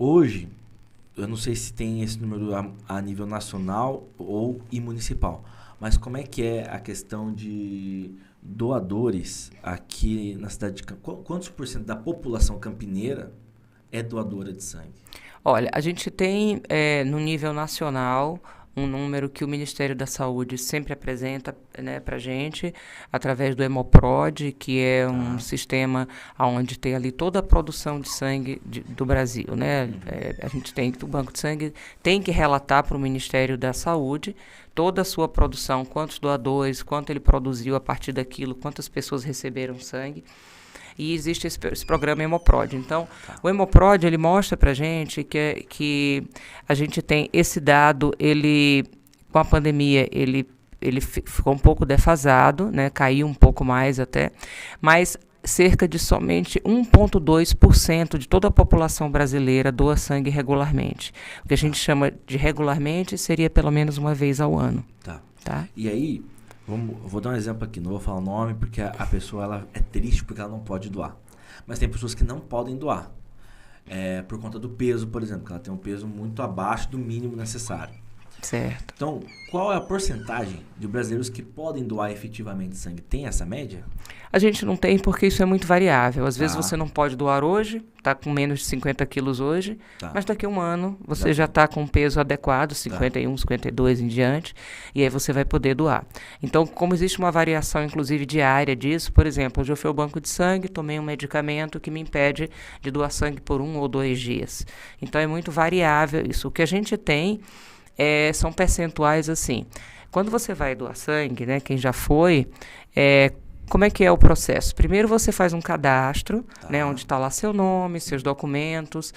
Hoje, eu não sei se tem esse número a nível nacional e municipal, mas como é que é a questão de doadores aqui na cidade de Campinas? Quantos por cento da população campineira é doadora de sangue? Olha, a gente tem no nível nacional um número que o Ministério da Saúde sempre apresenta, né, para a gente, através do Hemoprod, que é um sistema onde tem ali toda a produção de sangue do Brasil. Né? A gente tem que o Banco de Sangue tem que relatar para o Ministério da Saúde toda a sua produção, quantos doadores, quanto ele produziu a partir daquilo, quantas pessoas receberam sangue. E existe esse programa Hemoprod. Então, o Hemoprod, ele mostra para a gente que a gente tem esse dado, ele, com a pandemia, ele ficou um pouco defasado, né? Caiu um pouco mais até, mas cerca de somente 1,2% de toda a população brasileira doa sangue regularmente. O que a gente chama de regularmente seria pelo menos uma vez ao ano. Tá? E aí... vou dar um exemplo aqui, não vou falar o nome, porque a pessoa ela é triste porque ela não pode doar. Mas tem pessoas que não podem doar. Por conta do peso, por exemplo, que ela tem um peso muito abaixo do mínimo necessário. Certo. Então, qual é a porcentagem de brasileiros que podem doar efetivamente sangue? Tem essa média? A gente não tem porque isso é muito variável. Às vezes você não pode doar hoje, está com menos de 50 quilos hoje, mas daqui a um ano você já está com um peso adequado, 51, 52 em diante, e aí você vai poder doar. Então, como existe uma variação, inclusive, diária disso, por exemplo, hoje eu fui ao banco de sangue, tomei um medicamento que me impede de doar sangue por 1 ou 2 dias. Então, é muito variável isso. O que a gente tem são percentuais assim. Quando você vai doar sangue, né, quem já foi, como é que é o processo? Primeiro você faz um cadastro, né, onde está lá seu nome, seus documentos,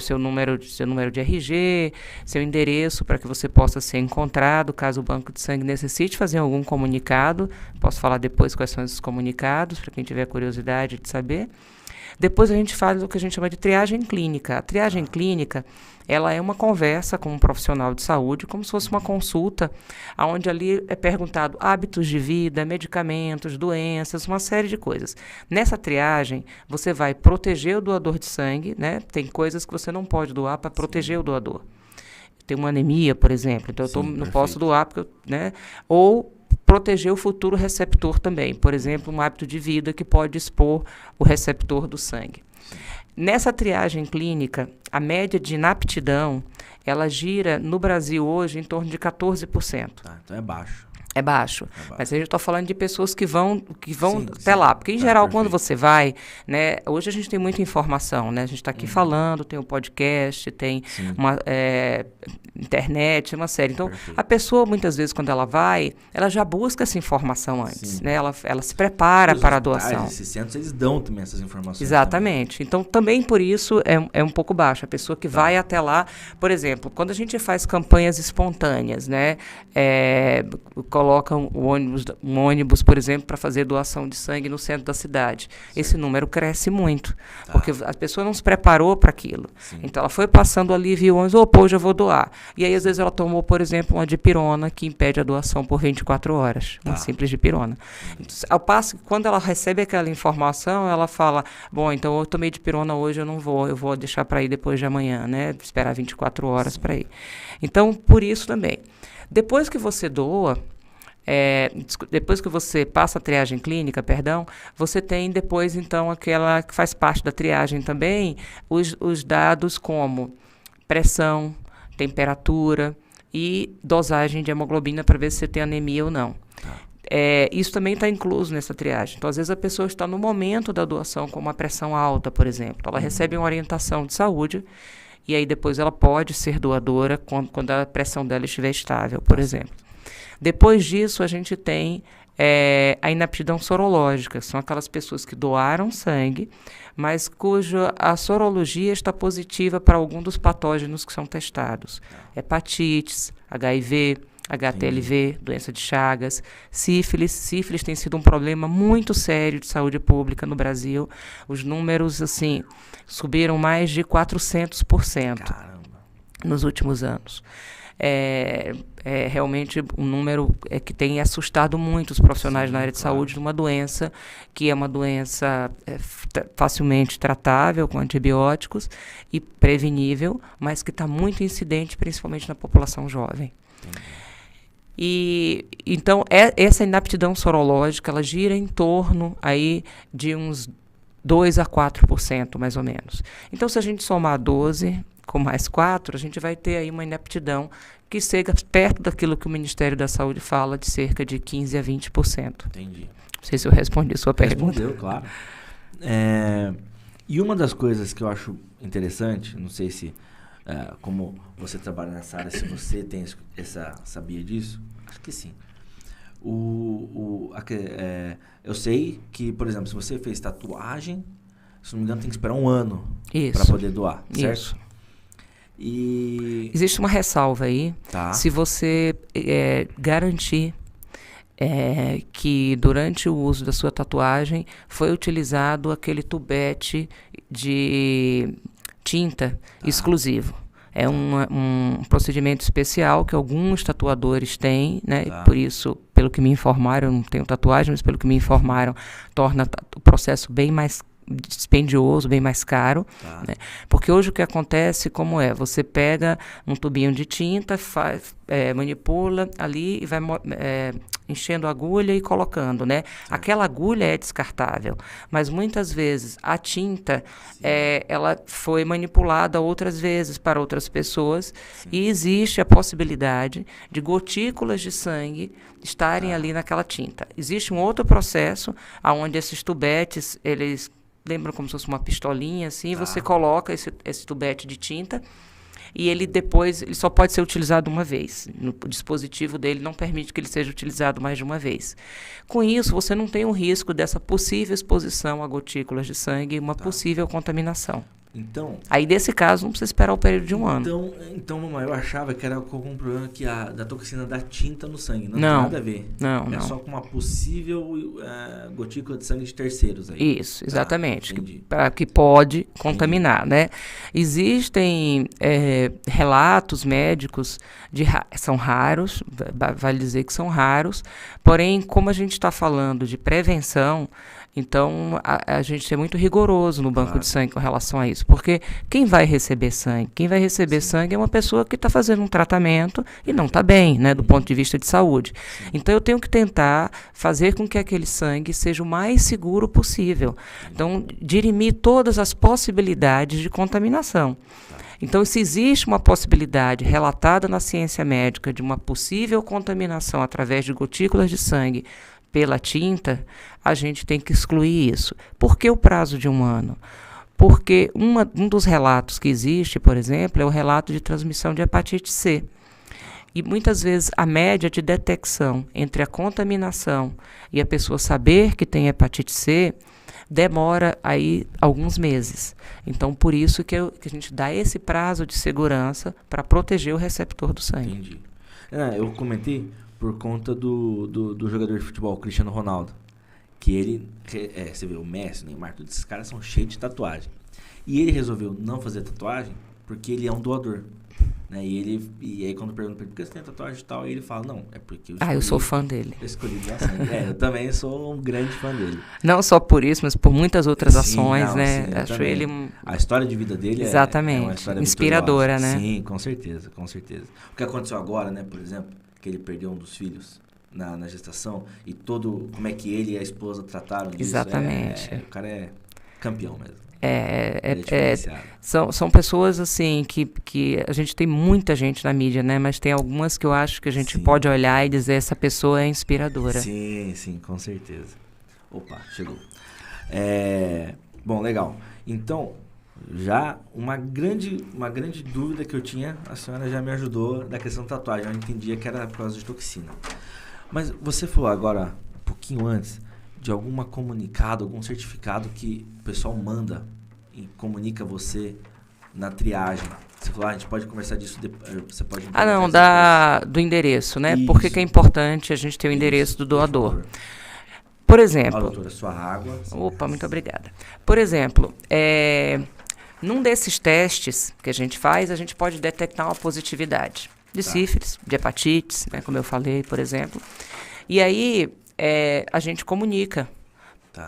seu número de RG, seu endereço para que você possa ser encontrado, caso o banco de sangue necessite fazer algum comunicado. Posso falar depois quais são esses comunicados, para quem tiver curiosidade de saber. Depois a gente faz o que a gente chama de triagem clínica. A triagem clínica, ela é uma conversa com um profissional de saúde, como se fosse uma consulta, onde ali é perguntado hábitos de vida, medicamentos, doenças, uma série de coisas. Nessa triagem, você vai proteger o doador de sangue, né? Tem coisas que você não pode doar para proteger o doador. Tem uma anemia, por exemplo, então não posso doar, porque, né? Ou proteger o futuro receptor também. Por exemplo, um hábito de vida que pode expor o receptor do sangue. Nessa triagem clínica, a média de inaptidão, ela gira no Brasil hoje em torno de 14%. Então é baixo. É baixo. Mas a gente está falando de pessoas que vão até lá. Porque, em geral, quando você vai, né, hoje a gente tem muita informação, né? A gente está aqui falando, tem um podcast, tem uma internet, uma série. Então, a pessoa, muitas vezes, quando ela vai, ela já busca essa informação antes, né? Ela se prepara para a doação. Esses centros, eles dão também essas informações. Exatamente. Então, também por isso é um pouco baixo. A pessoa que vai até lá, por exemplo, quando a gente faz campanhas espontâneas, né? Coloca um ônibus, por exemplo, para fazer doação de sangue no centro da cidade. Certo. Esse número cresce muito, porque a pessoa não se preparou para aquilo. Então, ela foi passando ali, viu o ônibus, hoje eu vou doar. E aí, às vezes, ela tomou, por exemplo, uma dipirona que impede a doação por 24 horas. Uma simples dipirona. Ao passo que, quando ela recebe aquela informação, ela fala, bom, então eu tomei dipirona hoje, eu vou deixar para ir depois de amanhã, né? Esperar 24 horas para ir. Então, por isso também. Depois que você doa, depois que você passa a triagem clínica, você tem depois, então, aquela que faz parte da triagem também, os dados como pressão, temperatura e dosagem de hemoglobina para ver se você tem anemia ou não. Isso também está incluso nessa triagem. Então, às vezes, a pessoa está no momento da doação com uma pressão alta, por exemplo. Ela recebe uma orientação de saúde e aí depois ela pode ser doadora quando a pressão dela estiver estável, por exemplo. Depois disso, a gente tem a inaptidão sorológica. São aquelas pessoas que doaram sangue, mas cuja a sorologia está positiva para algum dos patógenos que são testados. Hepatites, HIV, HTLV, doença de Chagas, sífilis. Sífilis tem sido um problema muito sério de saúde pública no Brasil. Os números, assim, subiram mais de 400% nos últimos anos. é realmente um número que tem assustado muito os profissionais na área de saúde de uma doença que é uma doença facilmente tratável com antibióticos e prevenível, mas que está muito incidente, principalmente na população jovem. E então essa inaptidão sorológica ela gira em torno aí de uns 2 a 4%, mais ou menos. Então, se a gente somar 12 com mais 4, a gente vai ter aí uma inaptidão que chega perto daquilo que o Ministério da Saúde fala, de cerca de 15 a 20%. Entendi. Não sei se eu respondi a sua pergunta. Respondeu, claro. E uma das coisas que eu acho interessante, não sei se, como você trabalha nessa área, se você tem sabia disso, acho que sim. Eu sei que, por exemplo, se você fez tatuagem, se não me engano, tem que esperar um ano para poder doar, certo? Isso. E existe uma ressalva aí. Tá. Se você garantir que durante o uso da sua tatuagem foi utilizado aquele tubete de tinta exclusivo. É um procedimento especial que alguns tatuadores têm, né? Tá. Por isso, pelo que me informaram, eu não tenho tatuagem, mas pelo que me informaram, torna o processo bem mais dispendioso, bem mais caro. Tá. Né? Porque hoje o que acontece, como você pega um tubinho de tinta, manipula ali e vai enchendo a agulha e colocando, né? Aquela agulha é descartável, mas muitas vezes a tinta ela foi manipulada outras vezes para outras pessoas. Sim. E existe a possibilidade de gotículas de sangue estarem ali naquela tinta. Existe um outro processo onde esses tubetes, eles lembram como se fosse uma pistolinha, assim, você coloca esse tubete de tinta e ele só pode ser utilizado uma vez. O dispositivo dele não permite que ele seja utilizado mais de uma vez. Com isso, você não tem o risco dessa possível exposição a gotículas de sangue e uma possível contaminação. Então, aí, nesse caso, não precisa esperar o período de um ano. Então, mamãe, eu achava que era algum problema da toxina da tinta no sangue. Não tem nada a ver. Não. Só com uma possível gotícula de sangue de terceiros aí. Isso, exatamente. Que pode contaminar, né? Existem relatos médicos, são raros, vale dizer que são raros, porém, como a gente está falando de prevenção, então, a gente é muito rigoroso no banco de sangue com relação a isso. Porque quem vai receber sangue? Quem vai receber sangue é uma pessoa que está fazendo um tratamento e não está bem, né, do ponto de vista de saúde. Então, eu tenho que tentar fazer com que aquele sangue seja o mais seguro possível. Então, dirimir todas as possibilidades de contaminação. Então, se existe uma possibilidade relatada na ciência médica de uma possível contaminação através de gotículas de sangue pela tinta, a gente tem que excluir isso. Por que o prazo de um ano? Porque um dos relatos que existe, por exemplo, é o relato de transmissão de hepatite C. E muitas vezes a média de detecção entre a contaminação e a pessoa saber que tem hepatite C demora aí alguns meses. Então, por isso que a gente dá esse prazo de segurança para proteger o receptor do sangue. Entendi. Eu comentei por conta do jogador de futebol, Cristiano Ronaldo. Que ele, você vê, o Messi, o Neymar, todos esses caras são cheios de tatuagem. E ele resolveu não fazer tatuagem porque ele é um doador. Né? E aí quando pergunta pra ele, por que você tem tatuagem e tal? Aí ele fala, não, é porque eu sou fã dele. Eu escolhi doar sangue. Eu também sou um grande fã dele. Não só por isso, mas por muitas outras ações, né? Sim, acho ele a história de vida dele exatamente. É uma história inspiradora, né? Sim, com certeza, com certeza. O que aconteceu agora, né, por exemplo, que ele perdeu um dos filhos na gestação e como é que ele e a esposa trataram disso. Exatamente. O cara é campeão mesmo. São pessoas assim que a gente tem muita gente na mídia, né? Mas tem algumas que eu acho que a gente pode olhar e dizer essa pessoa é inspiradora. Sim, com certeza. Opa, chegou. Bom, legal. Então, já uma grande dúvida que eu tinha, a senhora já me ajudou da questão da tatuagem. Eu entendia que era por causa de toxina. Mas você falou agora, um pouquinho antes, de algum comunicado, algum certificado que o pessoal manda e comunica você na triagem. Você falou, a gente pode conversar disso depois. Você pode do endereço, né? Por que é importante a gente ter o endereço do doador? Por exemplo... doutora, sua água. Opa, muito obrigada. Por exemplo, num desses testes que a gente faz, a gente pode detectar uma positividade. de sífilis, de hepatites, né, como eu falei, por exemplo. E aí a gente comunica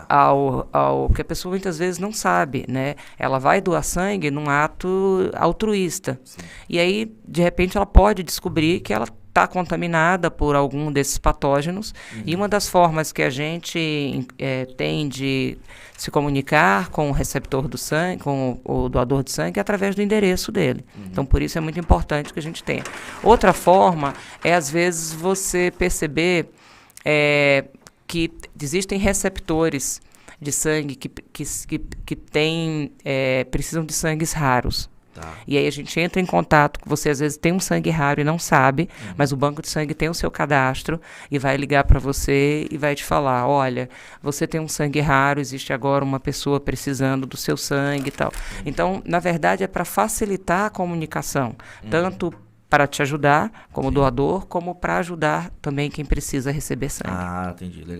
ao que a pessoa muitas vezes não sabe, né? Ela vai doar sangue num ato altruísta. Sim. E aí, de repente, ela pode descobrir que ela está contaminada por algum desses patógenos. E uma das formas que a gente tem de se comunicar com o receptor do sangue, com o doador de sangue, é através do endereço dele. Então, por isso é muito importante que a gente tenha. Outra forma é, às vezes, você perceber que existem receptores de sangue que precisam de sangues raros. Tá. E aí a gente entra em contato, você às vezes tem um sangue raro e não sabe, mas o banco de sangue tem o seu cadastro e vai ligar para você e vai te falar, olha, você tem um sangue raro, existe agora uma pessoa precisando do seu sangue e tal. Então, na verdade, é para facilitar a comunicação, tanto para te ajudar como doador, como para ajudar também quem precisa receber sangue. Ah, entendi, legal.